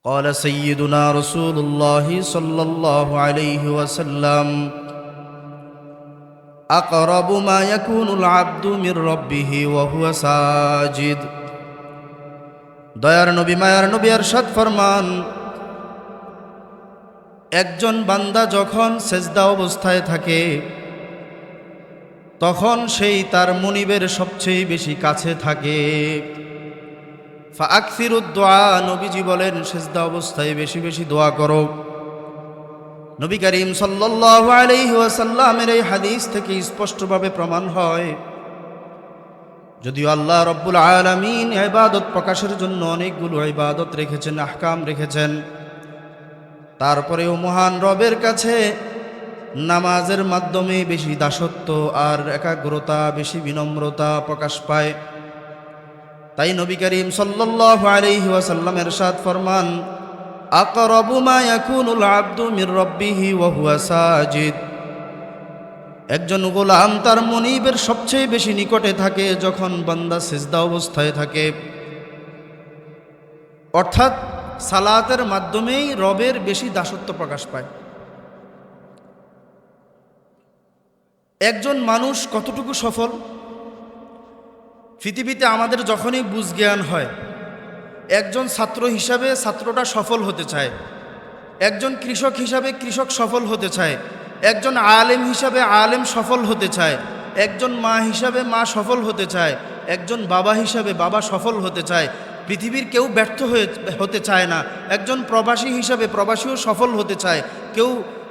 قال سيدنا رسول الله صلى الله عليه وسلم أقرب ما يكون العبد من ربه وهو ساجد। দয়ার নবী মায়ার নবী ইরশাদ ফরমান, একজন বান্দা যখন সেজদা অবস্থায় থাকে তখন সেই তার মুনিবের সবচেয়ে বেশি কাছে থাকে। ফাআকসিরুদ দুআ, নবীজি বলেন সেজদা অবস্থায় বেশি বেশি দোয়া করো। নবী করিম সাল্লাল্লাহু আলাইহি ওয়াসাল্লামের এই হাদিস থেকে স্পষ্টভাবে প্রমাণ হয়, যদিও আল্লাহ রব্বুল আলামিন ইবাদত প্রকাশের জন্য অনেকগুলো ইবাদত রেখেছেন, আহকাম রেখেছেন, তারপরেও মহান রবের কাছে নামাজের মাধ্যমে বেশি দাসত্ব আর একাগ্রতা, বেশি বিনম্রতা প্রকাশ পায়। তাই নবী করিম সাল্লাল্লাহু আলাইহি ওয়াসাল্লাম ইরশাদ ফরমান, আকরাবু মা ইয়াকুনুল আবদু মির রাব্বিহি ওয়া হুয়া সাজিদ। একজন গোলাম তার মুনিবের সবচেয়ে বেশি নিকটে থাকে যখন বান্দা সিজদা অবস্থায় থাকে। অর্থাৎ সালাতের মাধ্যমেই রবের বেশি দাসত্ব প্রকাশ পায়। একজন মানুষ কতটুকু সফল, পৃথিবীতে আমাদের যখনই বুঝ জ্ঞান হয়, একজন ছাত্র হিসাবে ছাত্রটা সফল হতে চায়, একজন কৃষক হিসাবে কৃষক সফল হতে চায়, একজন আলেম হিসাবে আলেম সফল হতে চায়, একজন মা হিসাবে মা সফল হতে চায়, একজন বাবা হিসাবে বাবা সফল হতে চায়। পৃথিবীর কেউ ব্যর্থ হতে চায় না। একজন প্রবাসী হিসাবে প্রবাসীও সফল হতে চায়। কেউ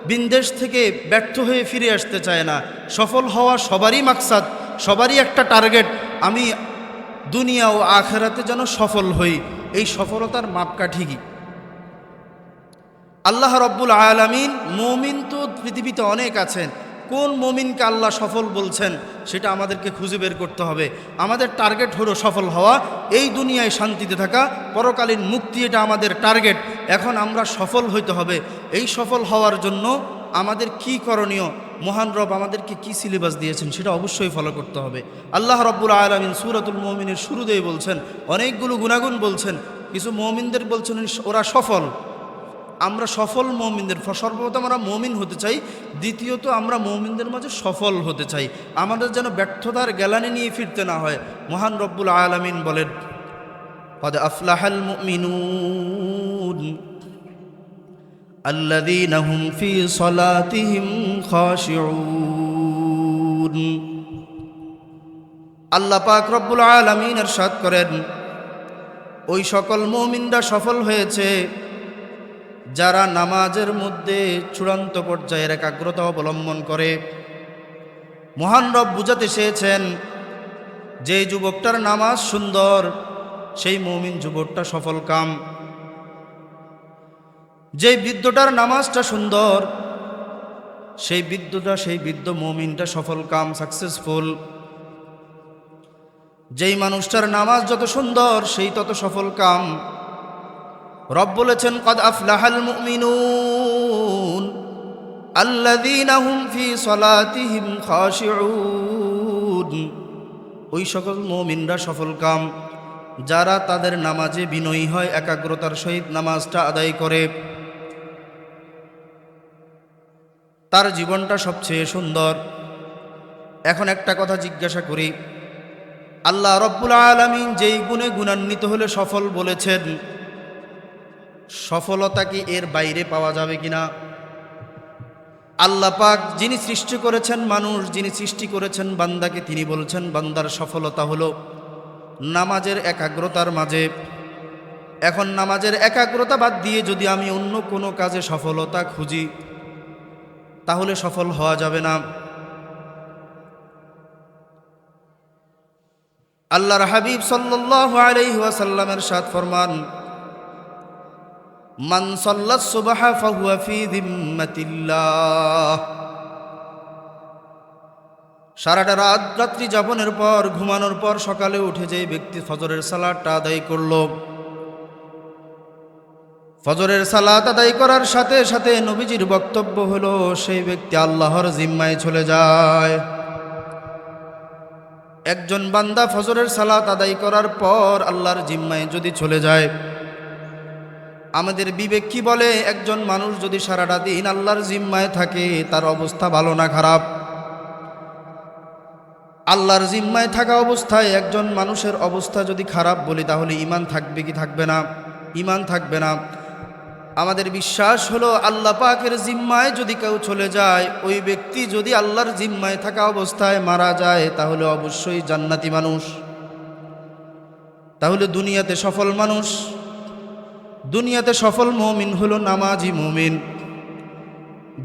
বিদেশ থেকে ব্যর্থ হয়ে ফিরে আসতে চায় না। সফল হওয়া সবারই মাকসাদ, সবারই একটা টার্গেট, আমি দুনিয়া ও আখিরাতে যেন সফল হই। এই সফলতার মাপকাঠি কি? আল্লাহ রব্বুল আলামিন, মুমিন তো পৃথিবীতে অনেক আছেন, কোন মুমিনকে আল্লাহ সফল বলছেন সেটা আমাদেরকে খুঁজে বের করতে হবে। আমাদের টার্গেট হলো সফল হওয়া, এই দুনিয়ায় শান্তিতে থাকা, পরকালীন মুক্তি, এটা আমাদের টার্গেট। এখন আমরা সফল হইতে হবে। এই সফল হওয়ার জন্য আমাদের কি করণীয়, মহান রব আমাদেরকে কি সিলেবাস দিয়েছেন সেটা অবশ্যই ফলো করতে হবে। আল্লাহ রব্বুল আলামিন সূরাতুল মুমিনের শুরুতেই বলছেন, অনেকগুলো গুণাগুণ বলছেন। কিছু মুমিনদের বলছেন ওরা সফল। আমরা সফল মুমিনদের, সর্বপ্রথম আমরা মুমিন হতে চাই, দ্বিতীয়ত আমরা মুমিনদের মাঝে সফল হতে চাই। আমাদের যেন ব্যর্থতার গ্যালানি নিয়ে ফিরতে না হয়। মহান রব্বুল আলামিন বলেন, ক্বাদ আফলাহাল মুমিনুন আল্লাযীনা হুম ফী সালাতিহিম খাশিউন। আল্লাহ পাক রব্বুল আলামিন ইরশাদ করেন, ওই সকল মুমিনরা সফল হয়েছে যারা নামাজের মধ্যে চূড়ান্ত পর্যায়ের একাগ্রতা অবলম্বন করে। মহান রব বুঝাতে চেয়েছেন, যে যুবকটার নামাজ সুন্দর সেই মুমিন যুবকটা সফল কাম, যে বৃদ্ধটার নামাজটা সুন্দর সেই বৃদ্ধ মুমিনটা সফল কাম, সাকসেসফুল। যেই মানুষটার নামাজ যত সুন্দর সেই তত সফল কাম। রব বলেছেন, ক্বাদ আফলাহাল মুমিনুন আল্লাযীনা হুম ফী সালাতিহিম খাশিউন। ওই সকল মুমিনরা সফল কাম যারা তাদের নামাজে বিনয়ী হয়, একাগ্রতার সহিত নামাজটা আদায় করে, তার জীবনটা সবচেয়ে সুন্দর। এখন একটা কথা জিজ্ঞাসা করি, আল্লাহ রব্বুল আলামিন যেই গুণে গুণান্বিত হলে সফল বলেছেন, সফলতা কি এর বাইরে পাওয়া যাবে কিনা? আল্লাহ পাক যিনি সৃষ্টি করেছেন মানুষ, যিনি সৃষ্টি করেছেন বান্দাকে, তিনি বলছেন বান্দার সফলতা হলো নামাজের একাগ্রতার মাঝে। এখন নামাজের একাগ্রতা বাদ দিয়ে যদি আমি অন্য কোনো কাজে সফলতা খুঁজি তাহলে সফল হওয়া যাবে না। আল্লাহর হাবিব সাল্লাল্লাহু আলাইহি ওয়াসাল্লামের ইরশাদ ফরমান, মান সাল্লাস সুবহা ফাহুয়া ফি যিম্মাতিল্লাহ। সারাটা রাত্রি যাপনের পর, ঘুমানোর পর সকালে উঠে যে ব্যক্তি ফজরের সালাতটা আদায় করল, ফজরের সালাত আদায় করার সাথে সাথে নবীজির বক্তব্য হলো সেই ব্যক্তি আল্লাহর জিম্মায় চলে যায়। একজন বান্দা ফজরের সালাত আদায় করার পর আল্লাহর জিম্মায় যদি চলে যায়, আমাদের বিবেক কি বলে? একজন মানুষ যদি সারাটা দিন আল্লাহর জিম্মায় থাকে তার অবস্থা ভালো না খারাপ? আল্লাহর জিম্মায় থাকা অবস্থায় একজন মানুষের অবস্থা যদি খারাপ বলি তাহলে ঈমান থাকবে কি থাকবে না? ঈমান থাকবে না। আমাদের বিশ্বাস হলো আল্লাহ পাকের জিম্মায় যদি কেউ চলে যায়, ওই ব্যক্তি যদি আল্লাহর জিম্মায় থাকা অবস্থায় মারা যায় তাহলে অবশ্যই জান্নাতি মানুষ। তাহলে দুনিয়াতে সফল মানুষ, দুনিয়াতে সফল মুমিন হলো নামাজি মুমিন,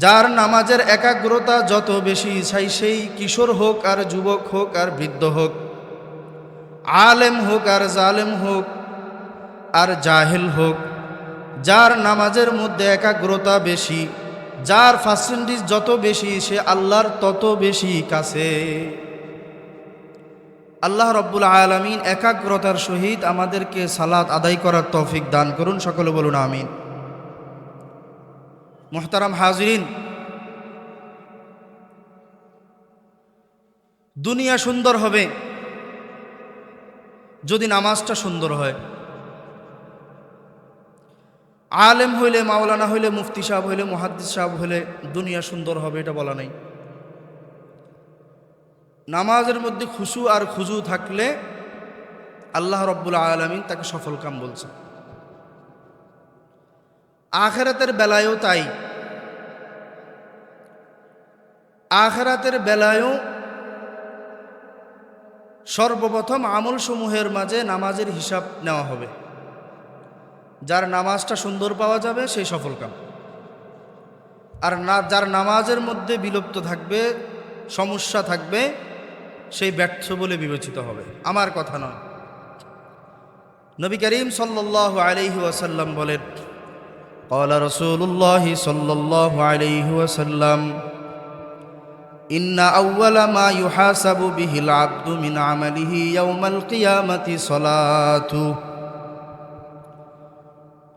যার নামাজের একাগ্রতা যত বেশি, সেই কিশোর হোক আর যুবক হোক আর বৃদ্ধ হোক, আলেম হোক আর জালেম হোক আর জাহেল হোক, যার নামাজের মধ্যে একাগ্রতা বেশি, যার পার্সেন্টেজ যত বেশি, সে আল্লাহর তত বেশি কাছে। আল্লাহ রব্বুল আলামিন একাগ্রতার সহিত আমাদেরকে সালাত আদায় করার তৌফিক দান করুন, সকলে বলুন আমিন। মুহতারাম হাজিরিন, দুনিয়া সুন্দর হবে যদি নামাজটা সুন্দর হয়। আলেম হইলে, মাওলানা হইলে, মুফতি সাহেব হইলে, মুহাদ্দিস সাহেব হইলে দুনিয়া সুন্দর হবে এটা বলা নাই। নামাজের মধ্যে খুশু আর খুজু থাকলে আল্লাহ রব্বুল আলামিন তাকে সফল কাম বলছে। আখিরাতের বেলায়ও তাই। আখিরাতের বেলায়ও সর্বপ্রথম আমল সমূহের মাঝে নামাজের হিসাব নেওয়া হবে। যার নামাজটা সুন্দর পাওয়া যাবে সেই সফল কাম, আর না যার নামাজের মধ্যে বিলুপ্ত থাকবে, সমস্যা থাকবে, সেই ব্যর্থ বলে বিবেচিত হবে। আমার কথা নয়, নবী করিম সাল্লাল্লাহু আলাইহি ওয়াসাল্লাম বলেন, ক্বালা রাসূলুল্লাহ সাল্লাল্লাহু আলাইহি ওয়াসাল্লাম, ইন্না আউওয়ালা মা ইউহাসাবু বিহিল আবদু মিন আমালিহি ইয়াউমাল কিয়ামাতি সালাতু।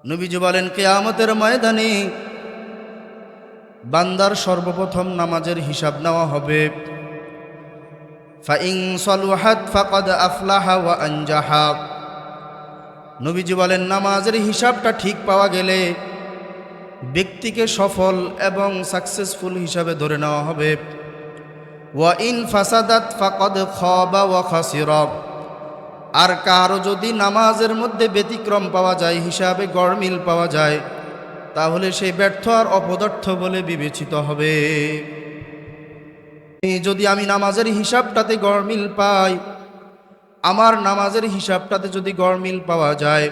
নবীজি বলেন, কিয়ামতের ময়দানে বান্দার সর্বপ্রথম নামাজের হিসাব নেওয়া হবে। ফাইন সালুহাত ফাকাদ আফলাহা ওয়া আনজাহা। নবীজি বলেন, নামাজের হিসাবটা ঠিক পাওয়া গেলে ব্যক্তিকে সফল এবং সাকসেসফুল হিসাবে ধরে নেওয়া হবে। ওয়া ইন ফাসাদাত ফাকাদ খাবা ওয়া খাসিরা। আর কারো যদি নামাজের মধ্যে ব্যতিক্রম পাওয়া যায়, হিসাবে গড়মিল পাওয়া যায়, তাহলে সেই ব্যর্থ আর অপদার্থ বলে বিবেচিত হবে। যদি আমি নামাজের হিসাবটাতে গড়মিল পাই, আমার নামাজের হিসাবটাতে যদি গড়মিল পাওয়া যায়,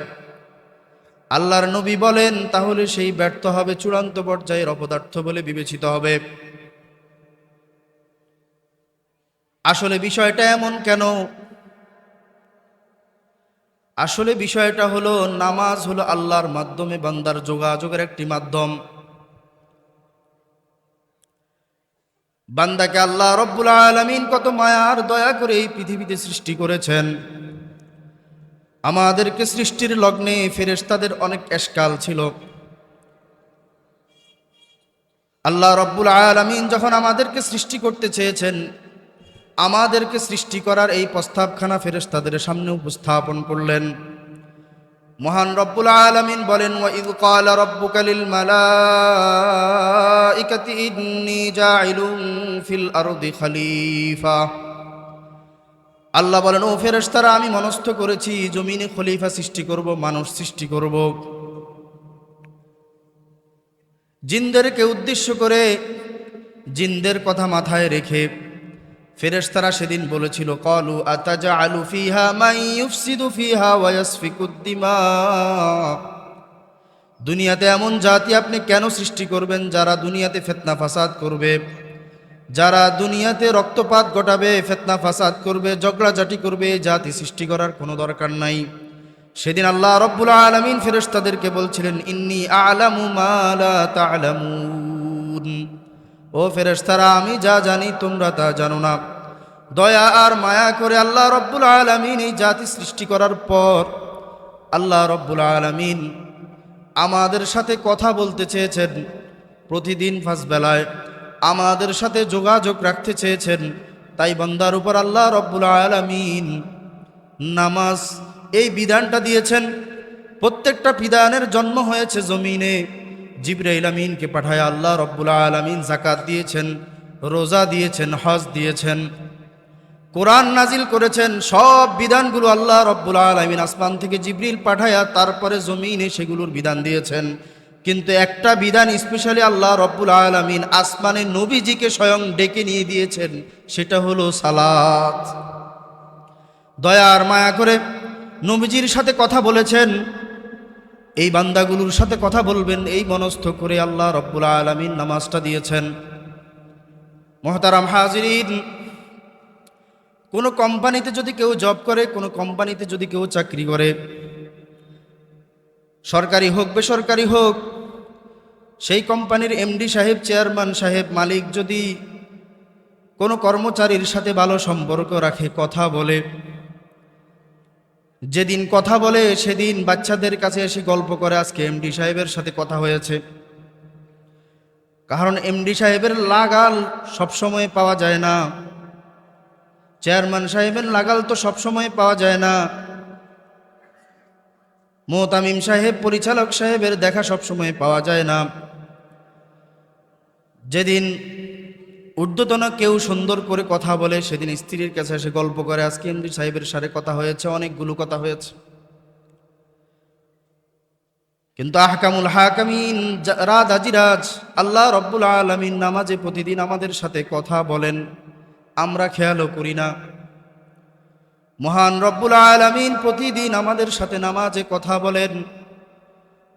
আল্লাহর নবী বলেন, তাহলে সেই ব্যর্থ হবে, চূড়ান্ত পর্যায়ের অপদার্থ বলে বিবেচিত হবে। আসলে বিষয়টা এমন কেন? আসলে বিষয়টা হলো, নামাজ হলো আল্লাহর মাধ্যমে বান্দার যোগাযোগের একটি মাধ্যম। বান্দাকে আল্লাহ রব্বুল আলামিন কত মায়ার দয়া করে এই পৃথিবীতে সৃষ্টি করেছেন। আমাদেরকে সৃষ্টির লগ্নে ফেরেশতাদের অনেক এশকাল ছিল। আল্লাহ রব্বুল আলামিন যখন আমাদেরকে সৃষ্টি করতে চেয়েছেন, আমাদেরকে সৃষ্টি করার এই প্রস্তাবখানা ফেরেশতাদের সামনে উপস্থাপন করলেন। মহান রব্বুল আলামিন বলেন, ওয়া ইয ক্বালা রাব্বুকা লিল মালাইকাতি ইন্নী জাইলুন ফিল আরদি খলিফা। আল্লাহ বলেন, ও ফেরেশতারা, আমি মনস্থ করেছি জমিনে খলিফা সৃষ্টি করব, মানুষ সৃষ্টি করব। জিনদেরকে উদ্দেশ্য করে, জিনদের কথা মাথায় রেখে ফেরেশতারা সেদিন বলেছিল, ক্বালু আতাজআলু ফিহা মান ইউফসিদু ফিহা ওয়া ইয়াসফিকুদ দিমা। দুনিয়াতে এমন জাতি আপনি কেন সৃষ্টি করবেন যারা দুনিয়াতে ফিতনা ফাসাদ করবে, যারা দুনিয়াতে রক্তপাত ঘটাবে, ফিতনা ফাসাদ করবে, ঝগড়াঝাটি করবে? জাতি সৃষ্টি করার কোনো দরকার নাই। সেদিন আল্লাহ রব্বুল আলামিন ফেরেশতাদেরকে বলছিলেন, ইন্নী আ'লামু মা লা তা'লামুন। ও ফেরেশতারা, আমি যা জানি তোমরা তা জানো না। দয়া আর মায়া করে আল্লাহ রব্বুল আলামিন এই জাতি সৃষ্টি করার পর আল্লাহ রব্বুল আলামিন আমাদের সাথে কথা বলতে চেয়েছেন। প্রতিদিন পাঁচ বেলায় আমাদের সাথে যোগাযোগ রাখতে চেয়েছেন। তাই বান্দার উপর আল্লাহ রব্বুল আলামিন নামাজ এই বিধানটা দিয়েছেন। প্রত্যেকটা বিধানের জন্ম হয়েছে জমিনে। জিবরাইল আমিনকে পাঠায় আল্লাহ রব্বুল আলামিন যাকাত দিয়েছেন, রোজা দিয়েছেন, হজ দিয়েছেন, কোরআন নাজিল করেছেন। সব বিধানগুলো আল্লাহ রব্বুল আলামিন আসমান থেকে জিবরিল পাঠায়া তারপরে জমিনে সেগুলোর বিধান দিয়েছেন। কিন্তু একটা বিধান স্পেশালি আল্লাহ রব্বুল আলামিন আসমানে নবীজিকে স্বয়ং ডেকে নিয়ে দিয়েছেন, সেটা হলো সালাত। দয়ার মায়া করে নবীজির সাথে কথা বলেছেন, এই বান্দাগুলোর সাথে কথা বলবেন, এই মনস্থ করে আল্লাহ রব্বুল আলামিন নামাজটা দিয়েছেন। মুহতারাম হাজিরিন, কোনো কোম্পানিতে যদি কেউ জব করে, কোনো কোম্পানিতে যদি কেউ চাকরি করে, সরকারি হোক বেসরকারি হোক, সেই কোম্পানির এমডি সাহেব, চেয়ারম্যান সাহেব, মালিক যদি কোনো কর্মচারীর সাথে ভালো সম্পর্ক রাখে, কথা বলে, যেদিন কথা বলে সেদিন বাচ্চাদের কাছে এসে গল্প করে আজকে এমডি সাহেবের সাথে কথা হয়েছে। কারণ এমডি সাহেবের লাগাল সবসময় পাওয়া যায় না, চেয়ারম্যান সাহেবের লাগাল তো সবসময় পাওয়া যায় না, মোহতামিম সাহেব, পরিচালক সাহেবের দেখা সবসময় পাওয়া যায় না। যেদিন ঊর্ধ্বতন কেউ সুন্দর করে কথা বলে সেদিন স্ত্রীর কাছে এসে গল্প করে আজকে এমডি সাহেবের সাথে কথা হয়েছে, অনেকগুলো কথা হয়েছে। কিন্তু আহকামুল হাকামিন রাত আজিরাজ আল্লাহ রব্বুল আলামিন নামাজে প্রতিদিন আমাদের সাথে কথা বলেন, আমরা খেয়ালও করি না। মহান রব্বুল আলামিন প্রতিদিন আমাদের সাথে নামাজে কথা বলেন।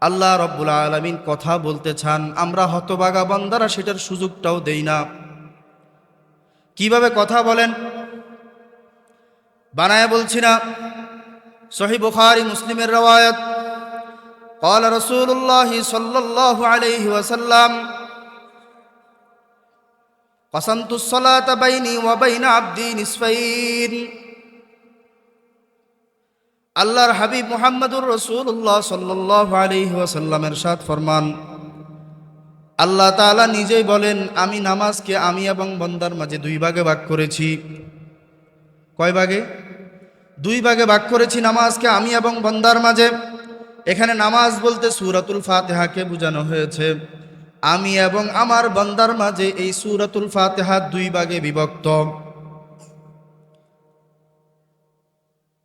আল্লাহ রব্বুল আলামিন কথা বলতে চান, আমরা হতভাগা বান্দারা সেটার সুযোগটাও দেই না। কিভাবে কথা বলেন বানায় বলছি না, সহিহ বুখারী মুসলিমের রওয়ায়াত, قال رسول الله صلى الله عليه وسلم قسمت الصلاة بيني وبين عبدي نصفين। আল্লাহর হাবিব মুহাম্মদুর রাসূলুল্লাহ সাল্লাল্লাহু আলাইহি ওয়াসাল্লাম ইরশাদ ফরমান, আল্লাহ তাআলা নিজেই বলেন, আমি নামাজকে আমি এবং বান্দার মাঝে দুই ভাগে ভাগ করেছি। কয় ভাগে? দুই ভাগে ভাগ করেছি নামাজকে আমি এবং বান্দার মাঝে। এখানে নামাজ বলতে সূরাতুল ফাতিহাকে বোঝানো হয়েছে। আমি এবং আমার বান্দার মাঝে এই সূরাতুল ফাতিহা দুই ভাগে বিভক্ত।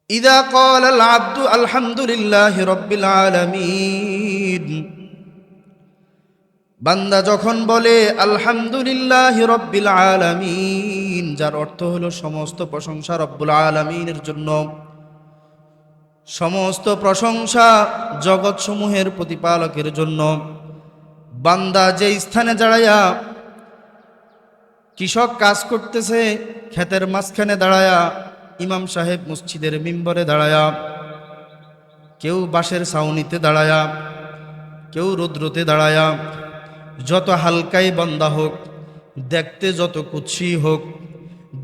ইযা ক্বালাল আবদু আলহামদুলিল্লাহি রাব্বিল আলামিন, বান্দা যখন বলে আলহামদুলিল্লাহি রাব্বিল আলামিন, যার অর্থ হলো সমস্ত প্রশংসা রব্বুল আলামিনের জন্য, সমস্ত প্রশংসা জগৎসমূহের প্রতিপালকের জন্য। বান্দা যে স্থানে দাঁড়ায়া কৃষক কাজ করতেছে, ক্ষেতের মাঝখানে দাঁড়ায়া, ইমাম সাহেব মসজিদের মিম্বরে দাঁড়ায়া, কেউ বাঁশের ছাউনিতে দাঁড়ায়া, কেউ রৌদ্রতে দাঁড়ায়া, যত হালকাই বান্দা হোক, দেখতে যত কুৎসি হোক,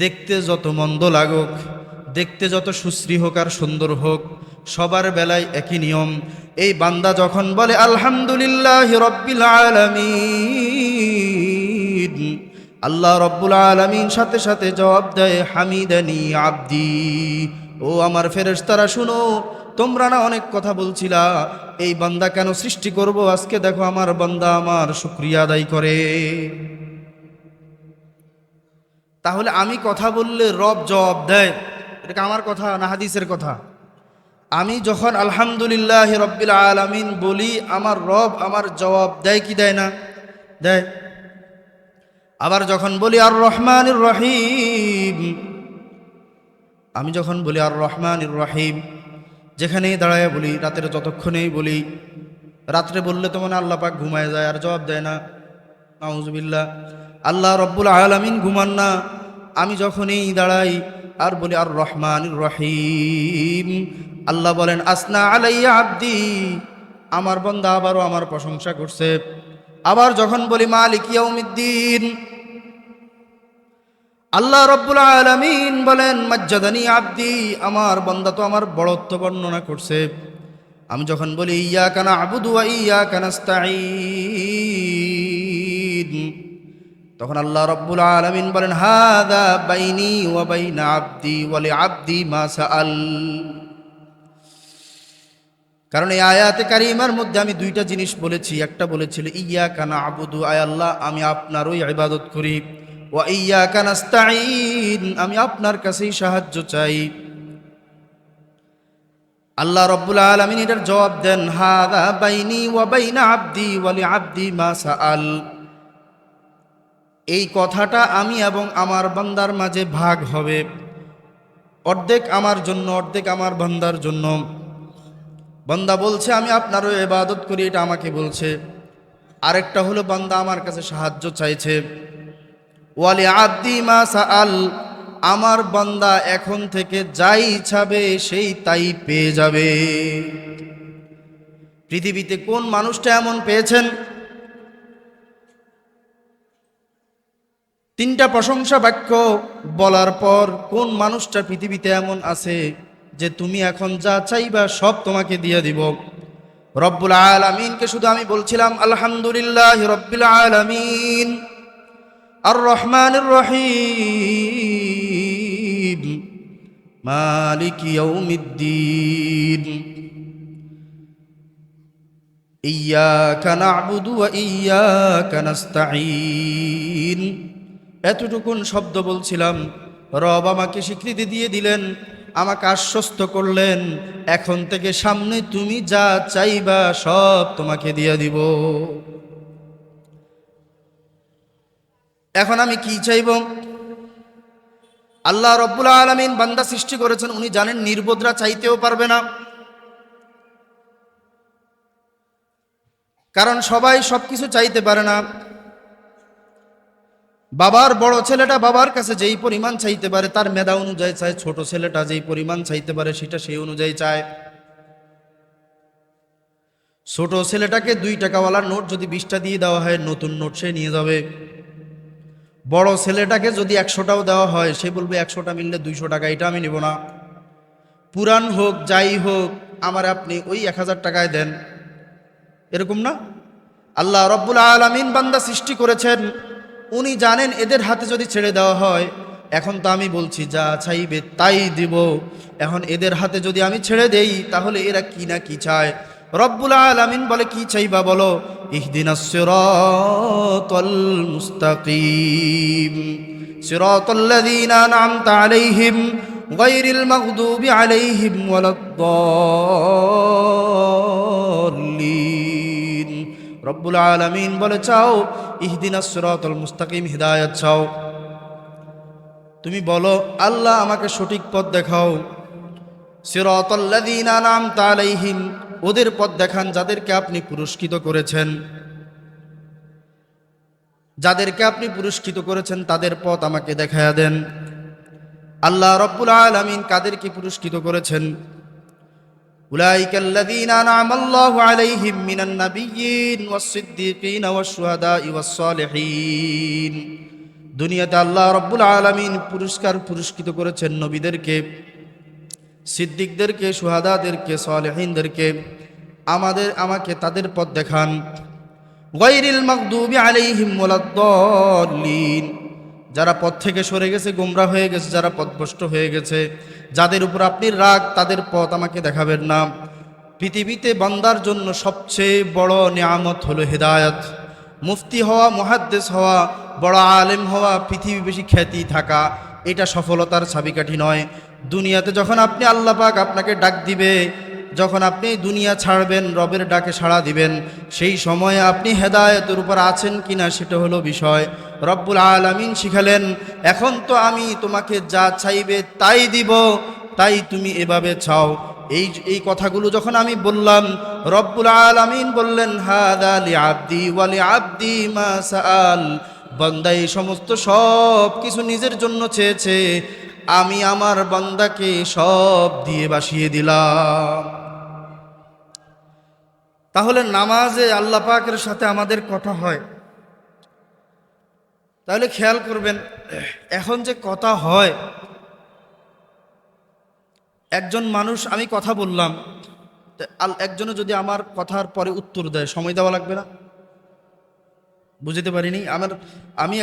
দেখতে যত মন্দ লাগুক, দেখতে যত সুশ্রী হোক আর সুন্দর হোক, সবার বেলায় একই নিয়ম। এই বান্দা যখন বলে আলহামদুলিল্লাহি রাব্বিল আলামিন, আল্লাহ রব্বুল আলামিন সাথে সাথে জবাব দেয় হামিদানি আব্দি, ও আমার ফেরেশতারা শুনো, তোমরা না অনেক কথা বলছিলা এই বান্দা কেন সৃষ্টি করব, আজকে দেখো আমার বান্দা আমার শুকরিয়া আদায় করে। তাহলে আমি কথা বললে রব জবাব দেয়, এটা আমার কথা না হাদিসের কথা? আমি যখন আলহামদুলিল্লাহি রাব্বিল আলামিন বলি, আমার রব আমার জবাব দেয় কি দেয় না? দেয়। আবার যখন বলি আর রহমানির রহিম, আমি যখন বলি আর রহমানির রহিম, যেখানেই দাঁড়ায় বলি, রাতের যতক্ষণেই বলি, রাত্রে বললে তো মনে আল্লাহ পাক ঘুমায় যায় আর জবাব দেয় না, নাউজুবিল্লাহ। আল্লাহ রব্বুল আলামিন ঘুমান না। আমি যখনই দাঁড়াই আর বলি আর রহমানির রহিম, আল্লাহ বলেন আসনা আলাইয়া আব্দি, আমার বান্দা আবারও আমার প্রশংসা করছে। আবার যখন বলি মালিক ইয়াউমিদ্দিন, আল্লাহ রব্বুল আলামিন বলেন মাজ্জাদানি আব্দি, আমার বান্দা তো আমার বড়ত্ব বর্ণনা করছে। আমি যখন বলি ইয়াকা না'বুদু ওয়া ইয়াকা নাস্তাঈন, তখন আল্লাহ রব্বুল আলামিন বলেন হাযা বাইনি ওয়া বাইনা আব্দি ওয়া লিআব্দি মা সাআল। কারণ এই আয়াতে কারিমার মধ্যে আমি দুইটা জিনিস বলেছি। একটা বলেছিল ইয়াকা না'বুদু, আয় আল্লাহ আমি আপনারই ইবাদত করি, ওয়া ইয়াকা নাস্তাঈন, আমি আপনার কাছেই সাহায্য চাই। আল্লাহ রাব্বুল আলামিন এটার জবাব দেন, হাযা বাইনি ওয়া বাইনা আবদি ওয়া লিআবদি মা সাআল। এই কথাটা আমি এবং আমার বান্দার মাঝে ভাগ হবে, অর্ধেক আমার জন্য অর্ধেক আমার বান্দার জন্য। বান্দা বলছে আমি আপনারও ইবাদত করি, এটা আমাকে বলছে। আরেকটা হলো বান্দা আমার কাছে সাহায্য চাইছে। ওয়া লিআবদি মা সাআল, আমার বান্দা এখন থেকে যাই চাবে সেই তাই পেয়ে যাবে। পৃথিবীতে কোন মানুষটা এমন পেয়েছেন? তিনটা প্রশংসা বাক্য বলার পর কোন মানুষটা পৃথিবীতে এমন আছে যে তুমি এখন যা চাইবা সব তোমাকে দিয়ে দিব? রব্বুল আলামিনকে শুধু আমি বলছিলাম আলহামদুলিল্লাহ রব্বিল আলামিন আর রহমানির রহিম মালিক ইয়াউমিদ্দিন ইয়্যাকা না'বুদু ওয়া ইয়্যাকা নাস্তাঈন। এতটুকুন শব্দ বলছিলাম, রব আমাকে স্বীকৃতি দিয়ে দিলেন, আমাকে আশ্বস্ত করলেন এখন থেকে সামনে তুমি যা চাইবা সব তোমাকে দিয়ে দিব। এখন আমি কি চাইব? আল্লাহ রব্বুল আলামিন বান্দা সৃষ্টি করেছেন, উনি জানেন নির্বোধরা চাইতেও পারবে না, কারণ সবাই সবকিছু চাইতে পারে না। বাবার বড় ছেলেটা বাবার কাছে যেই পরিমাণ চাইতে পারে তার মেধা অনুযায়ী চায়, ছোট ছেলেটা যেই পরিমাণ চাইতে পারে সেটা সেই অনুযায়ী চায়। ছোট ছেলেটাকে 2 টাকাওয়ালার নোট যদি 20টা দিয়ে দেওয়া হয়, নতুন নোট সে নিয়ে যাবে। বড় ছেলেটাকে যদি 100টাও দেওয়া হয়, সে বলবে 100টা মিললে 200 টাকা, এটা আমি নেব না। পুরান হোক যাই হোক, আমার আপনি ওই 1000 টাকায় দেন, এরকম না? আল্লাহ রব্বুল আলামিন বান্দা সৃষ্টি করেছেন, উনি জানেন এদের হাতে যদি ছেড়ে দেওয়া হয়, এখন তো আমি বলছি যা চাইবে তাই দিব, এখন এদের হাতে যদি আমি ছেড়ে দেই তাহলে এরা কি না কি চায়। রব্বুল আলামিন বলে কি চাইবা বলো? ইহদিনাস সিরাতাল মুস্তাকিম সিরাতাল্লাযীনা আন'আমতা আলাইহিম গায়রিল মাগদুবি আলাইহিম ওয়ালাদ-দাল্লিন। রব্বুল আলামিন বলে চাও ইহদিনাস সিরাতাল মুস্তাকিম, হিদায়াত চাও। তুমি বলো আল্লাহ আমাকে সঠিক পথ দেখাও। সিরাতাল্লাযীনা আন'আমতা আলাইহিম, ওদের পথ দেখান যাদেরকে আপনি পুরস্কৃত করেছেন, যাদেরকে আপনি পুরস্কৃত করেছেন তাদের পথ আমাকে দেখায়া দেন। আল্লাহ রব্বুল আলামিন কাদেরকে পুরস্কৃত করেছেন? উলাইকাল্লাযীনা আন'আমাল্লাহু আলাইহিম মিনান নাবিয়্যিন ওয়াস-সিদ্দীকিন ওয়াশ-শুহাদা'i ওয়াস-সালিহিন। দুনিয়াতে আল্লাহ রব্বুল আলামিন পুরস্কৃত করেছেন নবীদেরকে, সিদ্দিকদেরকে, শুহাদাদেরকে, সালেহিনদেরকে। আমাকে তাদের পথ দেখান। গায়রিল মাগদুবি আলাইহিম ওয়ালাদ-দাল্লিন, যারা পথ থেকে সরে গেছে, গোমরা হয়ে গেছে, যারা পথভ্রষ্ট হয়ে গেছে, যাদের উপর আপনি রাগ, তাদের পথ আমাকে দেখাবেন না। পৃথিবীতে বান্দার জন্য সবচেয়ে বড় নিয়ামত হলো হিদায়াত। মুফতি হওয়া, মুহাদ্দিস হওয়া, বড় আলেম হওয়া, পৃথিবী বেশি খ্যাতি থাকা, এটা সফলতার চাবিকাঠি নয়। দুনিয়াতে যখন আপনি আল্লাহ পাক আপনাকে ডাক দিবে, যখন আপনি দুনিয়া ছাড়বেন, রবের ডাকে সাড়া দিবেন, সেই সময়ে আপনি হেদায়েতের উপর আছেন কিনা সেটা হলো বিষয়। রব্বুল আলামিন শিখালেন, এখন তো আমি তোমাকে যা চাইবে তাই দিব, তাই তুমি এভাবে চাও। এই কথাগুলো যখন আমি বললাম, রব্বুল আলামিন বললেন হাদা লিআবদি ওয়া লিআবদি মা সাআল। বান্দা এই সমস্ত সব কিছু নিজের জন্য চেয়েছে, আমি আমার বান্দাকে সব দিয়ে বাসিয়ে দিলাম। তাহলে নামাজে আল্লাহ পাকের সাথে আমাদের কথা হয়, তাহলে খেয়াল করবেন, এখন যে কথা হয়, একজন মানুষ, আমি কথা বললাম, একজনে যদি আমার কথার পরে উত্তর দেয়, সময় দেওয়া লাগবে না? বুঝতে পারিনি। আমি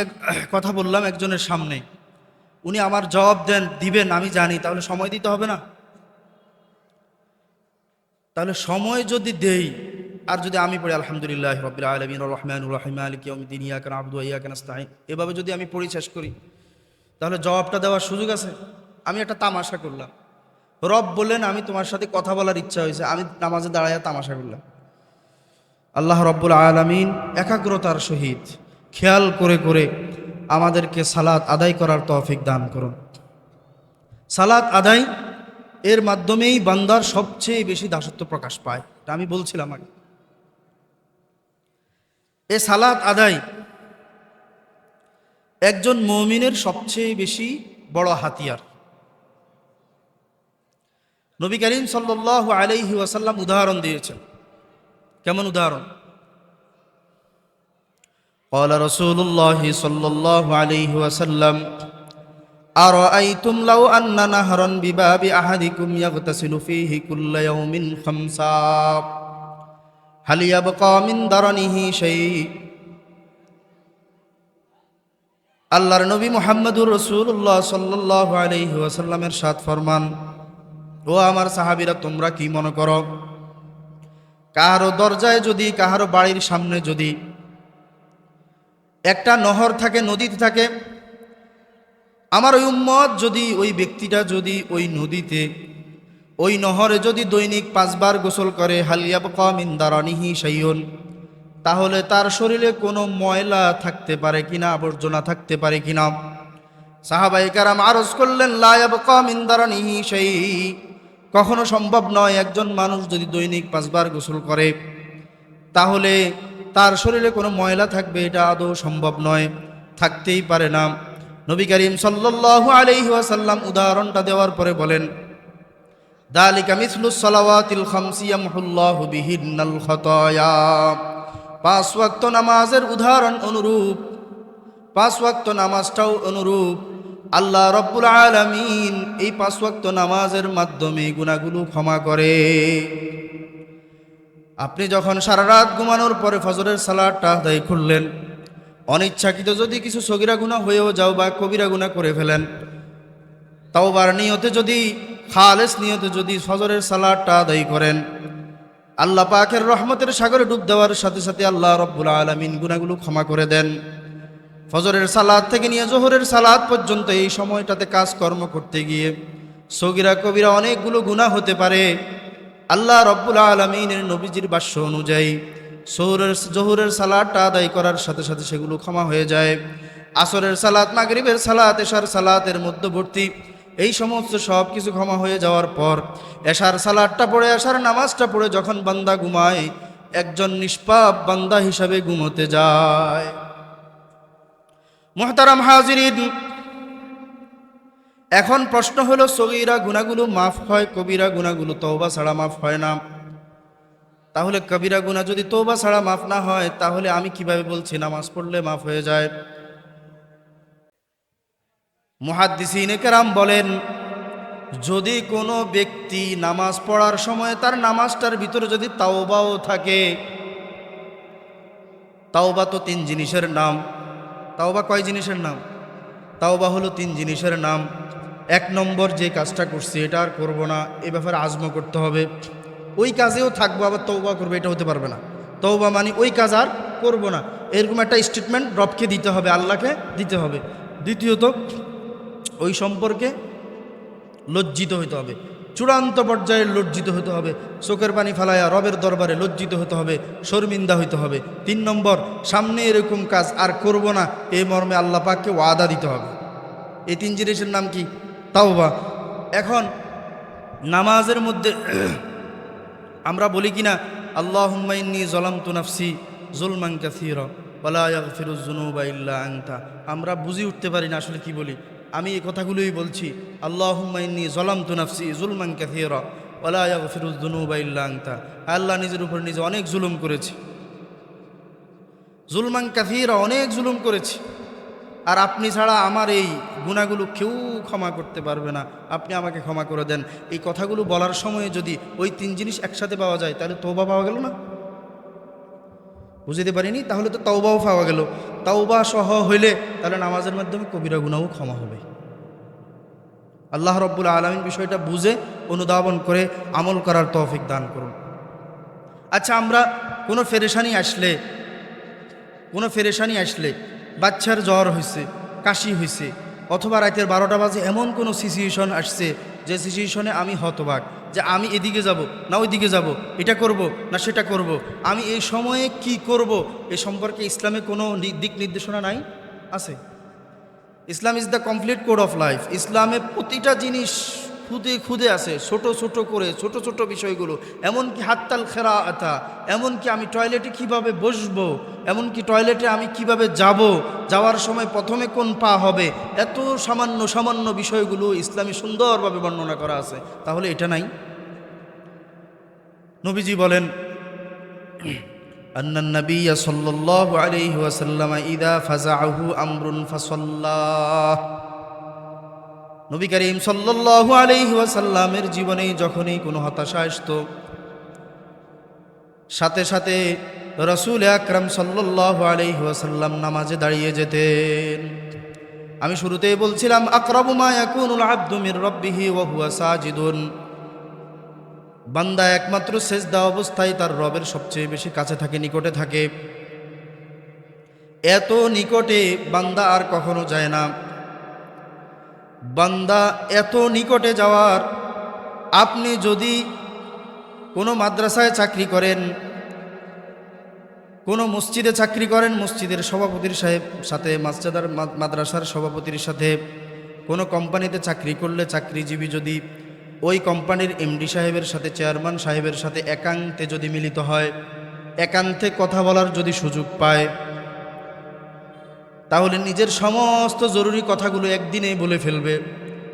কথা বললাম একজনের সামনে, উনি আমার জবাব দিবেন, আমি জানি, তাহলে সময় দিতে হবে না? তাহলে সময় যদি দেই, আর যদি আমি পড়ি আলহামদুলিল্লাহ রাব্বিল আলামিন আর রহমানুর রহিম মালিকি ইয়াউমিদ্দিন ইয়াকা না'বুদু ওয়া ইয়াকা নাস্তাঈন, এভাবে যদি আমি পড়ি শেষ করি, তাহলে জবাবটা দেওয়ার সুযোগ আছে? আমি একটা তামাশা করলাম, রব বললেন আমি তোমার সাথে কথা বলার ইচ্ছা হয়েছে, আমি নামাজে দাঁড়াইয়া তামাশা করলাম। আল্লাহ রব্বুল আলামিন একাগ্রতার সহিত খেয়াল করে করে আমাদেরকে সালাত আদায় করার তৌফিক দান করুন। সালাত আদায় এর মাধ্যমেই বান্দার সবচেয়ে বেশি দাসত্ব প্রকাশ পায়, এটা আমি বলছিলাম আগে। এ সালাত আদায় একজন মুমিনের সবচেয়ে বেশি বড় হাতিয়ার। নবী করিম সাল্লাল্লাহু আলাইহি ওয়াসাল্লাম উদাহরণ দিয়েছেন। কেমন উদাহরণ? قال رسول الله صلى الله عليه وسلم أرأيتم لو أن نهرا بباب أحدكم يغتسل فيه كل يوم خمسا هل يبقى من درنه شيء। আল্লাহর নবী মুহাম্মদুর রাসূলুল্লাহ সাল্লাল্লাহু আলাইহি ওয়াসাল্লামের সাথ ফরমান, ও আমার সাহাবীরা, তোমরা কি মনে করো, কাহারো দরজায় যদি, কাহারো বাড়ির সামনে যদি একটা নহর থাকে, নদীতে থাকে, আমার ওই উম্মত যদি, ওই ব্যক্তিটা যদি ওই নদীতে, ওই নহরে যদি দৈনিক 5 বার গোসল করে, হাল ইয়াবকা মিন দারানিহি শাইউন, তাহলে তার শরীরে কোনো ময়লা থাকতে পারে কিনা, আবর্জনা থাকতে পারে কিনা। সাহাবায়ে কেরাম আরজ করলেন, লা ইয়াবকা মিন দারানিহি শাই, কখনো সম্ভব নয়। একজন মানুষ যদি দৈনিক 5 বার গোসল করে, তাহলে তার শরীরে কোনো ময়লা থাকবে, এটা আদৌ সম্ভব নয়, থাকতেই পারে না। নবী করিম সাল্লাল্লাহু আলাইহি ওয়াসাল্লাম উদাহরণটা দেওয়ার পরে বলেন, যালিকা মিসলুস সালাওয়াতিল খামসি ইয়ামহুল্লাহু বিহিন্নাল খাতায়া, 5 ওয়াক্ত নামাজের উদাহরণ অনুরূপ, 5 ওয়াক্ত নামাজটাও অনুরূপ। আল্লাহ রব্বুল আলামিন এই 5 ওয়াক্ত নামাজের মাধ্যমে গুনাহগুলো ক্ষমা করে। আপনি যখন সারা রাত ঘুমানোর পরে ফজরের সালাতটা আদায় করলেন, অনিচ্ছাকৃত যদি কিছু সগীরা গুনাহ হয়েও যাও বা কবিরা গুনাহ করে ফেলেন, তাওবার নিয়তে যদি, খালেস নিয়তে যদি ফজরের সালাতটা আদায় করেন, আল্লাহ পাকের রহমতের সাগরে ডুব দেওয়ার সাথে সাথে আল্লাহ রব্বুল আলামিন গুনাহগুলো ক্ষমা করে দেন। ফজরের সালাত থেকে নিয়ে জোহরের সালাত পর্যন্ত এই সময়টাতে কাজকর্ম করতে গিয়ে সগীরা কবিরা অনেকগুলো গুনাহ হতে পারে। আল্লাহ রব্বুল আলামিনের নবীজির ভাষ্য অনুযায়ী জোহরের সালাতটা আদায় করার সাথে সাথে সেগুলো ক্ষমা হয়ে যায়। আসরের সালাত, মাগরিবের সালাত, এশার সালাতের মধ্যবর্তী এই সমস্ত সব কিছু ক্ষমা হয়ে যাওয়ার পর এশার সালাতটা পড়ে, এশার নামাজটা পড়ে যখন বান্দা ঘুমায়, একজন নিষ্পাপ বান্দা হিসাবে ঘুমোতে যায়। মুহতারাম হাজিরিন, এখন প্রশ্ন হলো, সগীরা গুনাহগুলো মাফ হয়, কবিরা গুনাহগুলো তওবা ছাড়া মাফ হয় না। তাহলে কবিরা গুনাহ যদি তওবা ছাড়া মাফ না হয়, তাহলে আমি কিভাবে বলছি নামাজ পড়লে মাফ হয়ে যায়? মুহাদ্দিসিনে কেরাম বলেন, যদি কোনো ব্যক্তি নামাজ পড়ার সময় তার নামাজটার ভিতরে যদি তাওবাও থাকে, তাওবা তো 3 জিনিসের নাম। তাওবা কয় জিনিসের নাম? তাওবা হলো 3 জিনিসের নাম। 1 নম্বর, যে কাজটা করছি এটা আর করবো না, এ ব্যাপারে আজম করতে হবে। ওই কাজেও থাকবো আবার তওবা করবে, এটা হতে পারবে না। তওবা মানে ওই কাজ আর করবো না, এরকম একটা স্টেটমেন্ট রবকে দিতে হবে, আল্লাহকে দিতে হবে। দ্বিতীয়ত, ওই সম্পর্কে লজ্জিত হইতে হবে, চূড়ান্ত পর্যায়ে লজ্জিত হতে হবে, চোখের পানি ফালাইয়া রবের দরবারে লজ্জিত হতে হবে, শর্মিন্দা হইতে হবে। 3 নম্বর, সামনে এরকম কাজ আর করব না, এই মর্মে আল্লাহ পাককে ওয়াদা দিতে হবে। এই 3 জিনিসের নাম কি? তাওবা। এখন নামাজের মধ্যে আমরা বলি কিনা, আল্লাহুম্মা ইন্নী যালামতু নাফসি যুলমান কাসীরা ওয়া লা ইয়াগফিরুয যুনুবা ইল্লা আনতা। আমরা বুঝি উঠতে পারি না আসলে কি বলি। আমি এই কথাগুলোই বলছি, আল্লাহুম্মা ইন্নী যালামতু নাফসি যুলমান কাসীরা ওয়া লা ইয়াগফিরুয যুনুবা ইল্লা আনতা। আল্লাহ নিজের উপর নিজে অনেক জুলুম করেছি, যুলমান কাসীরা, অনেক জুলুম করেছি, আর আপনি ছাড়া আমার এই গুনাহগুলো কেউ ক্ষমা করতে পারবে না, আপনি আমাকে ক্ষমা করে দেন। এই কথাগুলো বলার সময়ে যদি ওই 3 জিনিস একসাথে পাওয়া যায়, তাহলে তওবা পাওয়া গেল না? বুঝতে পারিনি, তাহলে তো তাওবাও পাওয়া গেল। তাওবা সহ হইলে তাহলে নামাজের মাধ্যমে কবিরা গুনাহও ক্ষমা হবে। আল্লাহ রব্বুল আলামিন বিষয়টা বুঝে অনুধাবন করে আমল করার তৌফিক দান করুন। আচ্ছা, আমরা কোনো ফেরেশানি আসলে বাচ্চার জ্বর হয়েছে, কাশি হয়েছে, অথবা রাতের 12টা বাজে এমন কোনো সিচুয়েশন আসছে যে সিচুয়েশনে আমি হতবাক, যে আমি এদিকে যাব না ওইদিকে যাব, এটা করব না সেটা করব, আমি এই সময়ে কি করব, এ সম্পর্কে ইসলামে কোনো দিক নির্দেশনা নাই? আছে। Islam is the complete code of life. ইসলামে প্রতিটা জিনিস খুদে খুদে আছে, ছোট ছোট করে, ছোট ছোট বিষয়গুলো, এমনকি হাত্তাল খেরা আতা, এমনকি আমি টয়লেটে কিভাবে বসবো, এমনকি টয়লেটে আমি কিভাবে যাব, যাওয়ার সময় প্রথমে কোন পা হবে, এত সামান্য সামান্য বিষয়গুলো ইসলামে সুন্দরভাবে বর্ণনা করা আছে। তাহলে এটা নাই? নবীজি বলেন, আন্নান নাবিয়্যা সাল্লাল্লাহু আলাইহি ওয়াসাল্লাম ইযা ফাযাআহু আমরুন ফাসাল্লাহ। নবী করিম সাল্লাল্লাহু আলাইহি ওয়াসাল্লামের জীবনে যখনই কোনো হতাশা আসতো, সাথে সাথে রাসূল আকরাম সাল্লাল্লাহু আলাইহি ওয়াসাল্লাম নামাজে দাঁড়িয়ে যেতেন। আমি শুরুতেই বলছিলাম, আকরাবু মা ইয়াকুনুল আবদু মির রাব্বিহি ওয়া হুয়া সাজিদুন। বান্দা একমাত্র সেজদা অবস্থায় তার রবের সবচেয়ে বেশি কাছে থাকে, নিকটে থাকে। এত নিকটে বান্দা আর কখনো যায় না। বান্দা এত নিকটে যাওয়ার, আপনি যদি কোনো মাদ্রাসায় চাকরি করেন, কোনো মসজিদে চাকরি করেন, মসজিদের সভাপতির সাথে, মাদ্রাসার সভাপতির সাথে, কোনো কোম্পানিতে চাকরি করলে চাকরিজীবী যদি ওই কোম্পানির এমডি সাহেবের সাথে, চেয়ারম্যান সাহেবের সাথে একান্তে যদি মিলিত হয়, একান্তে কথা বলার যদি সুযোগ পায়, তাহলে নিজের সমস্ত জরুরি কথাগুলো একদিনেই বলে ফেলবে।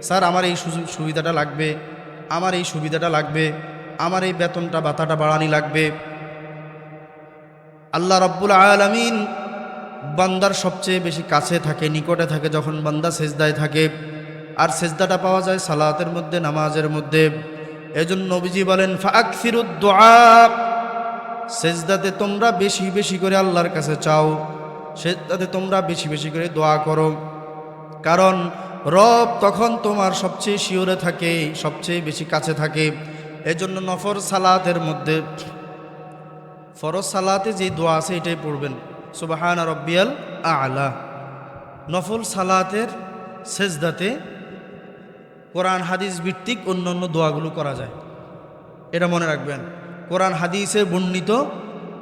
স্যার, আমার এই সুবিধাটা লাগবে, আমার এই সুবিধাটা লাগবে, আমার এই বেতনটা ভাতাটা বাড়ানি লাগবে। আল্লাহ রাব্বুল আলামিন বান্দার সবচেয়ে বেশি কাছে থাকে, নিকটে থাকে যখন বান্দা সেজদায় থাকে। আর সেজদাটা পাওয়া যায় সালাতের মধ্যে, নামাজের মধ্যে। এজন্য নবীজি বলেন, ফাআকসিরুদ দুআ, সেজদাতে তোমরা বেশি বেশি করে আল্লাহর কাছে চাও, সেজদাতে তোমরা বেশি বেশি করে দোয়া করো, কারণ রব তখন তোমার সবচেয়ে শিওরে থাকে, সবচেয়ে বেশি কাছে থাকে। এজন্য নফল সালাতের মধ্যে, ফরজ সালাতে যে দোয়া আছে এটাই পড়বেন, সুবহান রাব্বিয়াল আ'লা। নফল সালাতের সেজদাতে কোরআন হাদিস ভিত্তিক অন্য অন্য দোয়াগুলো করা যায়, এটা মনে রাখবেন। কোরআন হাদিসে বর্ণিত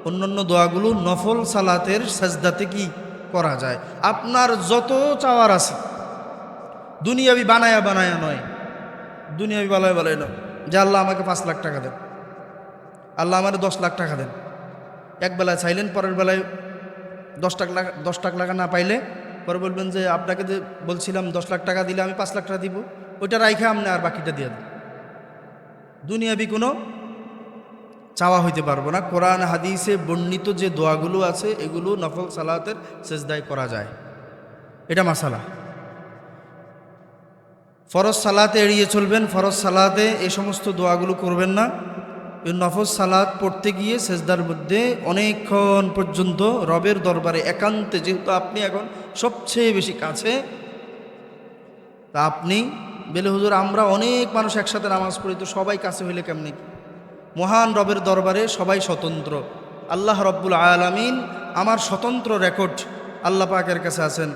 অন্যান্য দোয়াগুলো নফল সালাতের সেজদাতে কি করা যায়। আপনার যত চাওয়ার আছে, দুনিয়াবি বানায়া বানায়া নয়, দুনিয়াবি বানায় বানায় নয়, যে আল্লাহ আমাকে 5 লাখ টাকা দেন, আল্লাহ আমার 10 লাখ টাকা দেন। এক বেলায় চাইলেন, পরের বেলায় 10 টাকা না পাইলে পরে বলবেন যে আপনাকে যে বলছিলাম 10 লাখ টাকা দিলে আমি 5 লাখ টাকা দিব, ওইটা রাইখা আপনি আর বাকিটা দিয়ে দেন। দুনিয়াবি কোনো চাওয়া হইতে পারবো না। কোরআন হাদিসে বর্ণিত যে দোয়াগুলো আছে এগুলো নফল সালাতের সেজদায় করা যায়, এটা মাসালা। ফরজ সালাতে এড়িয়ে চলবেন, ফরজ সালাতে এই সমস্ত দোয়াগুলো করবেন না। এই নফল সালাত পড়তে গিয়ে সেজদার মধ্যে অনেকক্ষণ পর্যন্ত রবের দরবারে একান্তে, যেহেতু আপনি এখন সবচেয়ে বেশি কাছে, তা আপনি বেলে হুজুর আমরা অনেক মানুষ একসাথে নামাজ পড়ি, তো সবাই কাছে হইলে কেমনি? মহান রবের দরবারে সবাই স্বতন্ত্র। আল্লাহ রব্বুল আলামিন, আমার স্বতন্ত্র রেকর্ড আল্লাহ পাকের কাছে আছেন।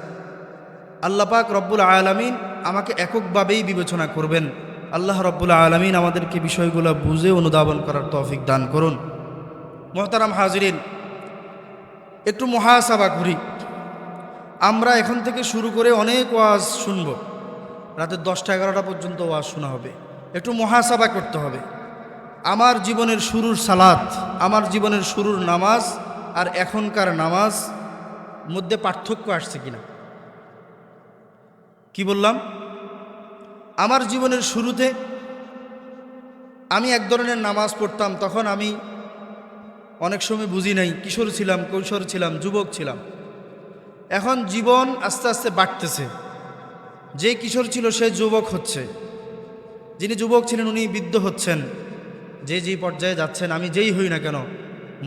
আল্লাহ পাক রব্বুল আলামিন আমাকে এককভাবেই বিবেচনা করবেন। আল্লাহ রব্বুল আলামিন আমাদেরকে বিষয়গুলো বুঝে অনুধাবন করার তৌফিক দান করুন। মুহতারাম হাজিরিন, একটু মুহাসাবা করি। আমরা এখন থেকে শুরু করে অনেক ওয়াজ শুনব, রাতে 10টা-11টা পর্যন্ত ওয়াজ শোনা হবে। একটু মুহাসাবা করতে হবে। আমার জীবনের শুরুর সালাত, আমার জীবনের শুরুর নামাজ আর এখনকার নামাজ মধ্যে পার্থক্য আসছে কিনা? কি বললাম? আমার জীবনের শুরুতে আমি এক ধরনের নামাজ পড়তাম, তখন আমি অনেক সময় বুঝি নাই, কিশোর ছিলাম, কৈশোর ছিলাম, যুবক ছিলাম। এখন জীবন আস্তে আস্তে বাড়তেছে। যে কিশোর ছিল সে যুবক হচ্ছে, যিনি যুবক ছিলেন উনি বৃদ্ধ হচ্ছেন। যে পর্যায়ে যাচ্ছেন, আমি যেই হই না কেন,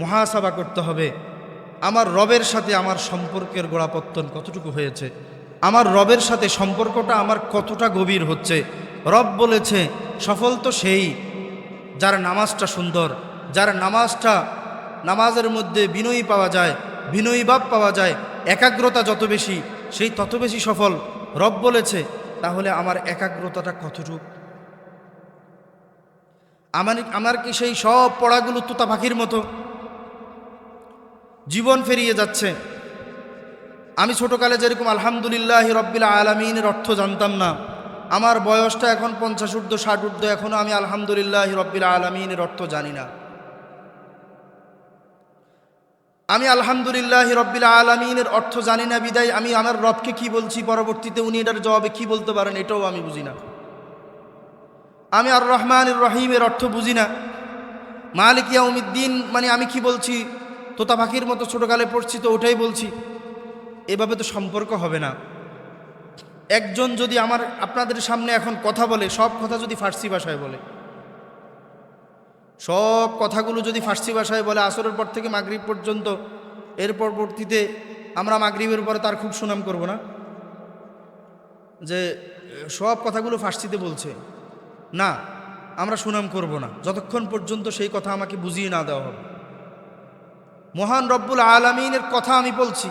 মুহাসাবা করতে হবে আমার রবের সাথে আমার সম্পর্কের গোড়াপত্তন কতটুকু হয়েছে, আমার রবের সাথে সম্পর্কটা আমার কতটা গভীর হচ্ছে। রব বলেছে সফল তো সেই যার নামাজটা সুন্দর, যার নামাজটা নামাজের মধ্যে বিনয়ী পাওয়া যায়, বিনয়ী ভাব পাওয়া যায়, একাগ্রতা যত বেশি সেই তত বেশি সফল। রব বলেছে, তাহলে আমার একাগ্রতাটা কতটুকু? আমার কি সেই সব পড়াগুলো তোতা পাখির মতো জীবন ফেরিয়ে যাচ্ছে? আমি ছোটকালে যেরকম আলহামদুলিল্লাহ রব্বিল আলামিনের অর্থ জানতাম না, আমার বয়সটা এখন 50 ঊর্ধ্ব 60 ঊর্ধ্ব, এখনও আমি আলহামদুলিল্লাহ রব্বিল আলামিনের অর্থ জানি না। আমি আলহামদুলিল্লাহ রব্বিল আলামিনের অর্থ জানি না বিদায় আমি আমার রবকে কি বলছি, পরবর্তীতে উনি এটার জবাবে কি বলতে পারেন এটাও আমি বুঝি না। আমি আর রহমানুর রহিমের অর্থ বুঝি না। মালিক ইয়াউমিদ্দিন মানে আমি কি বলছি? তোতা পাখির মতো ছোটকালে পড়ছি তো ওটাই বলছি। এভাবে তো সম্পর্ক হবে না। একজন যদি আপনাদের সামনে এখন কথা বলে, সব কথা যদি ফার্সি ভাষায় বলে, সব কথাগুলো যদি ফার্সি ভাষায় বলে আসরের পর থেকে মাগরিব পর্যন্ত, এর পরবর্তীতে আমরা মাগরিবের পরে তার খুব সুনাম করব না যে সব কথাগুলো ফার্সিতে বলছে, না, আমরা সুনাম করব না যতক্ষণ পর্যন্ত সেই কথা আমাকে বুঝিয়ে না দেওয়া হবে। মহান রব্বুল আলামিনের কথা আমি বলছি,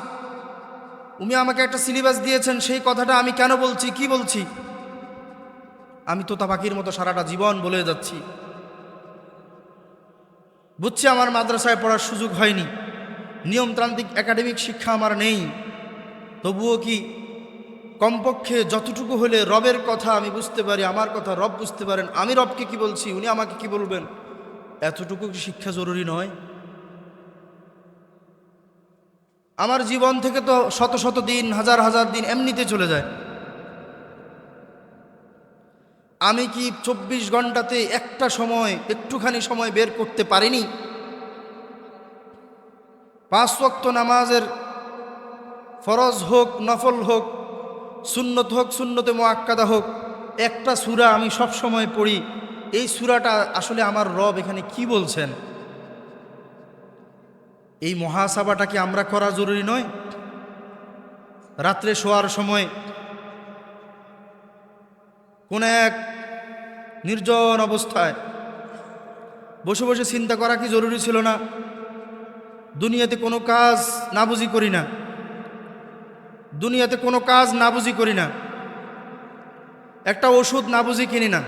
উনি আমাকে একটা সিলেবাস দিয়েছেন, সেই কথাটা আমি কেন বলছি, কি বলছি? আমি তোতা পাখির মতো সারাটা জীবন বলে যাচ্ছি। বুঝছি আমার মাদ্রাসায় পড়ার সুযোগ হয়নি, নিয়মতান্ত্রিক একাডেমিক শিক্ষা আমার নেই, তবুও কি কমপক্ষে যতটুকু হলে রবের কথা আমি বুঝতে পারি, আমার কথা রব বুঝতে পারেন, আমি রবকে কি বলছি, উনি আমাকে কি বলবেন, এতটুকু কি শিক্ষা জরুরি নয়? আমার জীবন থেকে তো শত শত দিন, হাজার হাজার দিন এমনিতে চলে যায়। আমি কি 24 ঘন্টাতে একটা সময়, একটুখানি সময় বের করতে পারিনি? 5 ওয়াক্ত নামাজের ফরজ হোক, নফল হোক, সুন্নত হোক, সুন্নতে মুআক্কাদা হোক, একটা সূরা আমি সব সময় পড়ি। এই সূরাটা আসলে আমার রব এখানে কি বলছেন, এই মুহাসাবাটা কি আমরা করা জরুরি নয়? রাত্রে শোয়ার সময় কোন এক নির্জন অবস্থায় বসে বসে চিন্তা করা কি জরুরি ছিল না? দুনিয়াতে কোনো কাজ না বুঝি করি না, দুনিয়াতে কোনো কাজ না বুঝি করি না, একটা ওষুধ না বুঝি কিনি না,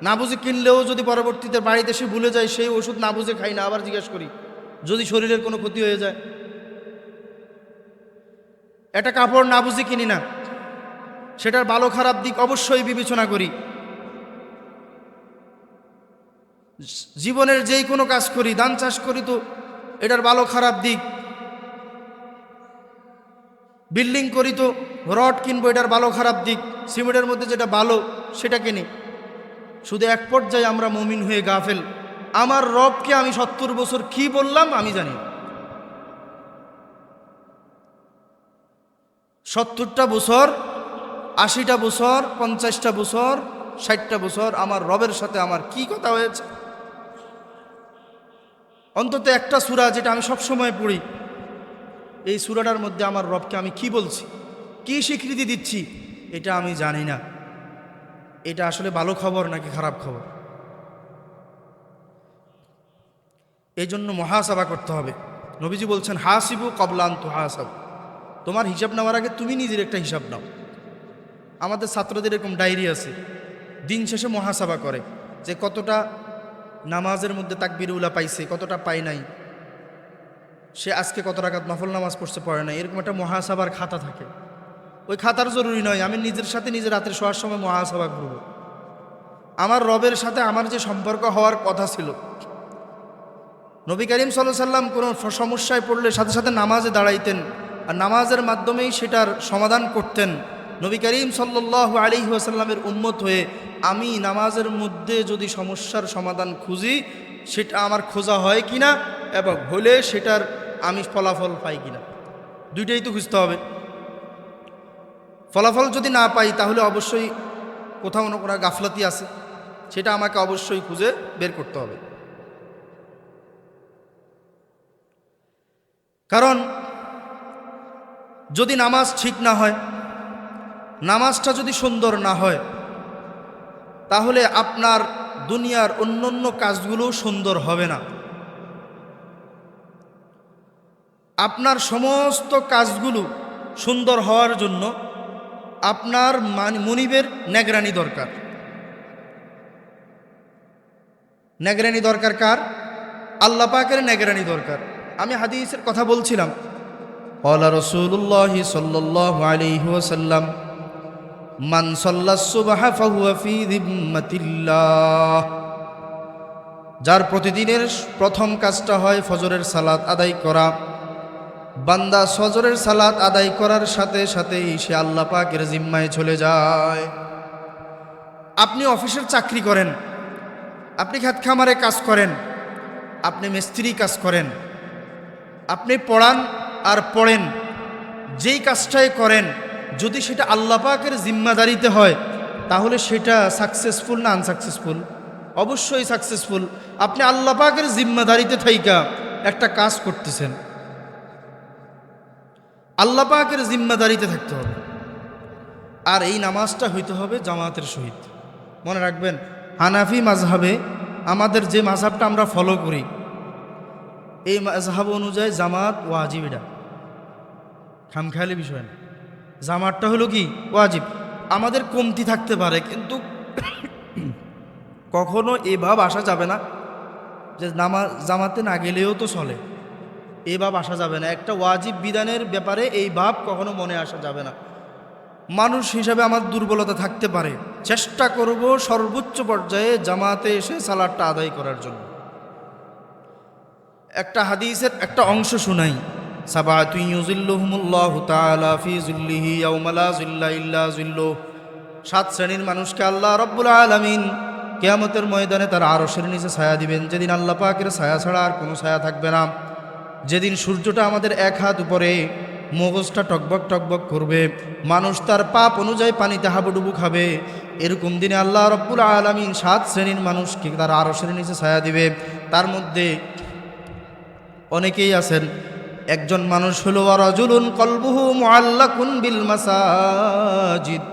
না বুঝি কিনলেও যদি পরবর্তীতে বাড়িতে এসে ভুলে যায়, সেই ওষুধ না বুঝে খাই না, আবার জিজ্ঞেস করি যদি শরীরের কোনো ক্ষতি হয়ে যায়। একটা কাপড় না বুঝি কিনি না, সেটার ভালো খারাপ দিক অবশ্যই বিবেচনা করি। জীবনের যেই কোনো কাজ করি, ধান চাষ করি, তো এটার ভালো খারাপ দিক, বিল্ডিং করি তো রড কিনবো, এটার ভালো খারাপ দিক, সিমেন্টের মধ্যে যেটা ভালো সেটা কিনি। শুধু এক পর্যায়ে আমরা মুমিন হয়ে গাফেল। আমার রবকে আমি 70 বছর কি বললাম আমি জানি, 70টা বছর, 80টা বছর, 50টা বছর, 60টা বছর আমার রবের সাথে আমার কি কথা হয়েছে? অন্তত একটা সূরা যেটা আমি সব সময় পড়ি, এই সূরাটার মধ্যে আমার রবকে আমি কি বলছি, কি স্বীকৃতি দিচ্ছি, এটা আমি জানি না। এটা আসলে ভালো খবর নাকি খারাপ খবর? এই জন্য মুহাসাবা করতে হবে। নবীজি বলছেন, হাসিবু ক্বাবলা আন তুহাসাবু, তোমার হিসাব নেওয়ার আগে তুমি নিজের একটা হিসাব নাও। আমাদের ছাত্রদের এরকম ডায়েরি আছে, দিন শেষে মুহাসাবা করে যে কতটা নামাজের মধ্যে তাকবীর উলা পাইছে, কতটা পাই নাই, সে আজকে কত রাকাত নফল নামাজ পড়ছে, পড়ে নাই, এরকম একটা মুহাসাবার খাতা থাকে। ওই খাতার জরুরি নয় আমি নিজের সাথে নিজের রাত্রে শোয়ার সময় মুহাসাবা করব। আমার রবের সাথে আমার যে সম্পর্ক হওয়ার কথা ছিল, নবী করিম সাল্লাল্লাহু আলাইহি ওয়াসাল্লাম কোনো সমস্যায় পড়লে সাথে সাথে নামাজে দাঁড়াইতেন, আর নামাজের মাধ্যমেই সেটার সমাধান করতেন। নবী করিম সাল্লাল্লাহু আলাইহি ওয়াসাল্লামের উম্মত হয়ে আমি নামাজের মধ্যে যদি সমস্যার সমাধান খুঁজি, সেটা আমার খোঁজা হয় কিনা এবং হলে সেটার আমি ফলাফল পাই কিনা, দুইটাই তো খুঁজতে হবে। ফলাফল যদি না পাই তাহলে অবশ্যই কোথাও না কোথাও গাফলাতি আছে, সেটা আমাকে অবশ্যই খুঁজে বের করতে হবে। কারণ যদি নামাজ ঠিক না হয়, নামাজটা যদি সুন্দর না হয়, তাহলে আপনার দুনিয়ার অন্যান্য কাজগুলো সুন্দর হবে না। আপনার সমস্ত কাজগুলো সুন্দর হওয়ার জন্য আপনার মনিবের নেগরানি দরকার। নেগরানি দরকার কার? আল্লাহ পাকের নেগরানি দরকার। আমি হাদিসের কথা বলছিলাম, ক্বালা রাসূলুল্লাহ সাল্লাল্লাহু আলাইহি ওয়াসাল্লাম মান সাল্লাস সুবহা ফাহুয়া ফি যিম্মাতিল্লাহ। যার প্রতিদিনের প্রথম কাজটা হয় ফজরের সালাত আদায় করা, বান্দা ফজরের সালাত আদায় করার সাথে সাথেই সে আল্লাহ পাকের জিম্মায় চলে যায়। আপনি অফিসের চাকরি করেন, আপনি ক্ষেত খামারে কাজ করেন, আপনি মিস্ত্রি কাজ করেন, আপনি পড়ান আর পড়েন, যেই কাজটাই করেন যদি সেটা আল্লাহ পাকের জিম্মাদারিতে হয় তাহলে সেটা সাকসেসফুল না আনসাকসেসফুল? অবশ্যই সাকসেসফুল। আপনি আল্লাহ পাকের জিম্মাদারিতে থাইকা একটা কাজ করতেছেন, আল্লাহ পাকের জিম্মাদারিতে থাকতে হবে। আর এই নামাজটা হইতে হবে জামাতের সহিত। মনে রাখবেন, হানাফি মাযহাবে আমাদের যে মাযহাবটা আমরা ফলো করি, এই মাযহাব অনুযায়ী জামাত ওয়াজিব। এটা খামখেয়ালি বিষয় না, জামাতটা হলো কি ওয়াজিব। আমাদের কমতি থাকতে পারে, কিন্তু কখনো এই ভাব আসা যাবে না যে জামাতে না গেলেও তো চলে, এই ভাব আসা যাবে না। একটা ওয়াজিব বিধানের ব্যাপারে এই ভাব কখনো মনে আসা যাবে না। মানুষ হিসাবে আমার দুর্বলতা থাকতে পারে, চেষ্টা করব সর্বোচ্চ পর্যায়ে জামাতে এসে সালাতটা আদায় করার জন্য। একটা হাদিসের একটা অংশ শুনাই, সাবাতুন ইউযিল্লুহুমুল্লাহু তাআলা ফি যিল্লিহি ইয়াওমা লা যিল্লা ইল্লা যিল্লুহ। 7 শ্রেণীর মানুষকে আল্লাহ রাব্বুল আলামিন কিয়ামতের ময়দানে তার আরশের নিচে ছায়া দিবেন, যেদিন আল্লাহ পাকের ছায়া ছাড়া আর কোনো ছায়া থাকবে না। যেদিন সূর্যটা আমাদের 1 হাত উপরে, মগজটা টকবক টকবক করবে, মানুষ তার পাপ অনুযায়ী পানিতে হাবুডুবু খাবে। এরকম দিনে আল্লাহ রাব্বুল আলামিন 7 শ্রেণীর মানুষকে তার আরশের নিচে ছায়া দিবে। তার মধ্যে অনেকেই আছেন। একজন মানুষ হলো রাজুলুন কলবুহু মুআল্লাকুন বিল মাসাজিদ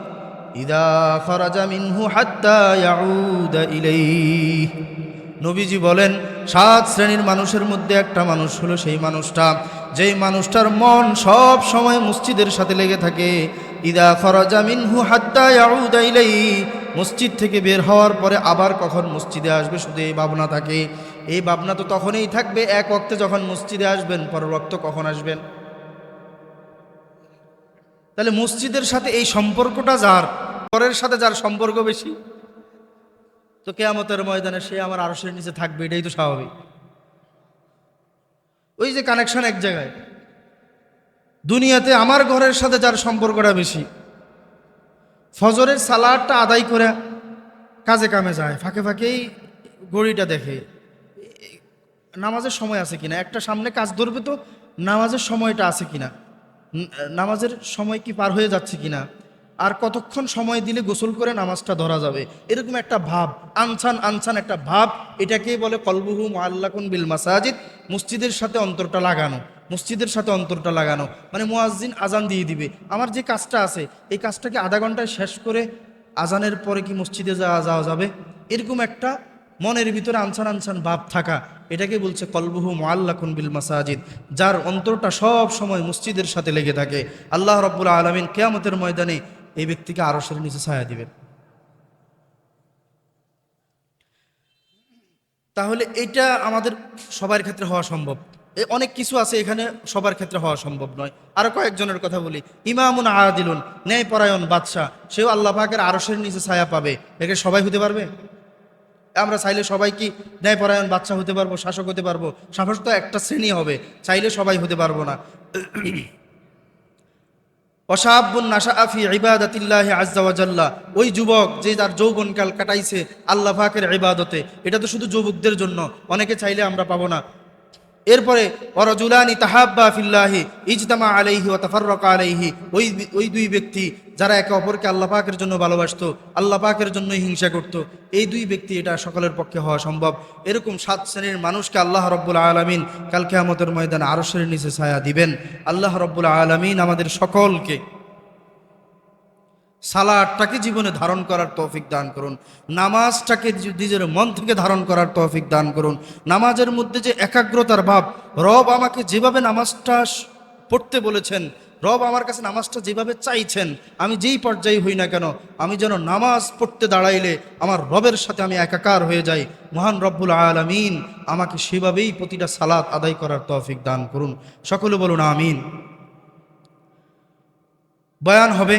ইদা খারাজা মিনহু হাত্তা ইয়াউদা ইলাইহি। নবীজি বলেন 7 শ্রেণীর মানুষের মধ্যে একটা মানুষ হলো সেই মানুষটা, যেই মানুষটার মন সব সময় মসজিদের সাথে লেগে থাকে। ইদা খারাজা মিনহু হাত্তা ইয়াউদা ইলাইহি, মসজিদ থেকে বের হওয়ার পরে আবার কখন মসজিদে আসবে শুধু এই ভাবনা থাকে। এই ভাবনা তো তখনই থাকবে এক ওয়াক্তে যখন মসজিদে আসবেন, পরের ওয়াক্ত কখন আসবেন? তাহলে মসজিদের সাথে এই সম্পর্কটা যার, পরের সাথে যার সম্পর্ক বেশি, তো কিয়ামতের ময়দানে সে আমার আরশের নিচে থাকবে, এটাই তো স্বাভাবিক। ওই যে কানেকশন এক জায়গায়, দুনিয়াতে আমার ঘরের সাথে যার সম্পর্কটা বেশি, ফজরের সালাতটা আদায় করে কাজে কামে যায়, ফাঁকে ফাঁকেই ঘড়িটা দেখে নামাজের সময় আছে কিনা, একটা সামনে কাজ ধরবে তো নামাজের সময়টা আছে কিনা, নামাজের সময় কি পার হয়ে যাচ্ছে কিনা, আর কতক্ষণ সময় দিলে গোসল করে নামাজটা ধরা যাবে, এরকম একটা ভাব, আনসান আনসান একটা ভাব, এটাকেই বলে কলবুহু মুআল্লাকুন বিল মাসাজিদ। মসজিদের সাথে অন্তরটা লাগানো, মসজিদের সাথে অন্তরটা লাগানো মানে মুয়াজ্জিন আজান দিয়ে দিবে, আমার যে কাজটা আছে এই কাজটাকে আধা ঘন্টায় শেষ করে আজানের পরে কি মসজিদে যাওয়া যাবে, এরকম একটা মনের ভিতরে আনসান আনসান ভাব থাকা, এটাকে বলছে কলবুহু মুআল্লাকুন বিল মাসাজিদ, যার অন্তরটা সব সময় মসজিদের সাথে লেগে থাকে। আল্লাহ রাব্বুল আলামিন কিয়ামতের ময়দানে এই ব্যক্তিকে আরশের নিচে ছায়া দিবেন। তাহলে এটা আমাদের সবার ক্ষেত্রে হওয়া সম্ভব। অনেক কিছু আছে এখানে সবার ক্ষেত্রে হওয়া সম্ভব নয়। আরো কয়েকজনের কথা বলি, ইমামুন আদিলুন, ন্যায়পরায়ণ বাদশাহ, সেও আল্লাহ পাকের আরশের নিচে ছায়া পাবে, একে সবাই হতে পারবে? আমরা চাইলে সবাই কি ন্যায়পরায়ণ বাদশাহ হতে পারবো, শাসক হতে পারবো? শাসক তো একটা শ্রেণী হবে, চাইলে সবাই হতে পারবো না। ওয়াশাবুন নাশাআ ফি ইবাদাতিল্লাহি আযজা ওয়া জাল্লা, ওই যুবক যে তার যৌবনকাল কাটাইছে আল্লাহ পাকের ইবাদতে, এটা তো শুধু যুবকদের জন্য, অনেকে চাইলে আমরা পাবো না। এরপরে ওয়ারাজুলানি তাহাব্বা ফিল্লাহি ইজতামা আলাইহি ওয়া তাফাররাকা আলাইহি, ওই দুই ব্যক্তি যারা একে অপরকে আল্লাহ পাকের জন্য ভালোবাসতো, আল্লাহ পাকের জন্য হিংসা করত, এই দুই ব্যক্তি, এটা সকলের পক্ষে হওয়া সম্ভব। এরকম 7 শ্রেণীর মানুষকে আল্লাহ রাব্বুল আলামিন কাল কিয়ামতের ময়দানে আরশের নিচে ছায়া দিবেন। আল্লাহ রাব্বুল আলামিন আমাদের সকলকে সালাদটাকে জীবনে ধারণ করার তৌফিক দান করুন, নামাজটাকে নিজের মন থেকে ধারণ করার তৌফিক দান করুন। নামাজের মধ্যে যে একাগ্রতার ভাব, রব আমাকে যেভাবে নামাজটা পড়তে বলেছেন, রব আমার কাছে নামাজটা যেভাবে চাইছেন, আমি যেই পর্যায়ে হই না কেন, আমি যেন নামাজ পড়তে দাঁড়াইলে আমার রবের সাথে আমি একাকার হয়ে যাই। মহান রব্বুল আলামিন আমাকে সেভাবেই প্রতিটা সালাত আদায় করার তৌফিক দান করুন। সকলে বলুন আমিন। বয়ান হবে